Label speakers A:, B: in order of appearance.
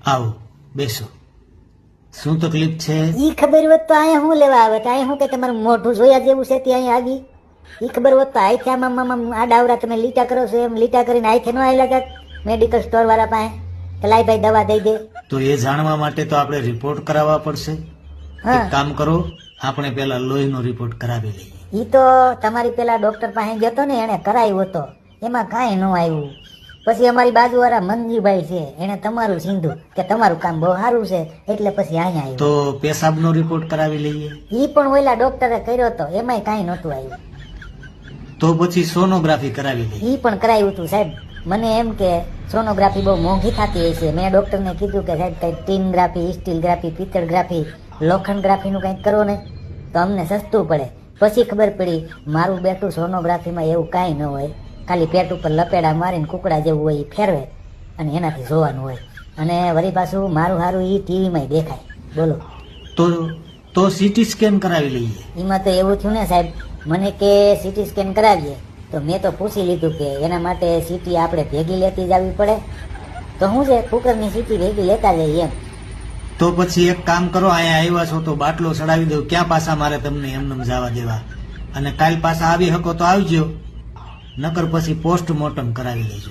A: આવો બેસો. શું તકલીફ છે?
B: ઈ ખબર હોત તો અહીંયા હું લેવા આવે? અહીંયા હું કે તમારું મોઢું જોયા જેવું છે ત્યાં અહીંયા આવી? ઈ ખબર હોત તો આઈથી આમાં આ ડાવરા તમે લીટા કરો છો એમ લીટા કરીને આઈથી નો આવેલા કાક મેડિકલ સ્ટોર વાળા પાસે કે લાઈ ભાઈ દવા દઈ દે.
A: તો એ જાણવા માટે તો આપણે રિપોર્ટ કરાવવા પડશે. એક કામ કરો, આપણે પેલા લોહીનો રિપોર્ટ કરાવી લઈએ.
B: ઈ તો તમારી પેલા ડોક્ટર પાસે ગયો હતો ને એને કરાવ્યો હતો, એમાં કાંઈ ન આવ્યું. પછી અમારી બાજુવાળા મંજીભાઈ છે એને તમારું સીધું કે તમારું કામ બહુ સારું છે એટલે પછી અહીંયા આવ્યું.
A: તો પેશાબનો રિપોર્ટ કરાવી લઈએ.
B: ઈ પણ ઓલા ડોક્ટરે કર્યો હતો એમાંય કાંઈ નહોતું આવ્યું.
A: તો પછી સોનોગ્રાફી કરાવી લઈએ.
B: ઈ પણ કરાવ્યું હતું સાહેબ. મને એમ કે સોનોગ્રાફી બહુ મોંઘી થતી હોય છે. મેં ડોક્ટરને કીધું કે સાહેબ કંઈક ટીનગ્રાફી, સ્ટીલગ્રાફી, પિત્તળગ્રાફી, લોખંડગ્રાફીનું કંઈક કરો ને તો અમને સસ્તું પડે. પછી ખબર પડી મારું બેઠું સોનોગ્રાફીમાં એવું કાંઈ ન હોય, ખાલી પેટ ઉપર લપેડા મારીને કુકડા જેવું હોય એ ફેરવે અને એનાથી જોવાનું હોય. અને વળી પાછું મારું સારું એ ટીવીમાં દેખાય. બોલો
A: તો સીટી સ્કેન કરાવી લઈએ.
B: એમાં તો એવું થયું ને સાહેબ, મને કે સીટી સ્કેન કરાવીએ તો મેં તો પૂછી લીધું કે એના માટે સીટી આપણે ભેગી લેતી જ આવવી પડે. તો શું છે કુકરની સીટી ભેગી લેતા જઈએ એમ.
A: તો પછી એક કામ કરો, અહીંયા આવ્યા છો તો બાટલો ચડાવી દઉં. ક્યાં પાછા મારે તમને એમને જવા દેવા? અને કાલ પાછા આવી શકો તો આવજો, નકર પછી પોસ્ટમોર્ટમ કરાવી લેજો.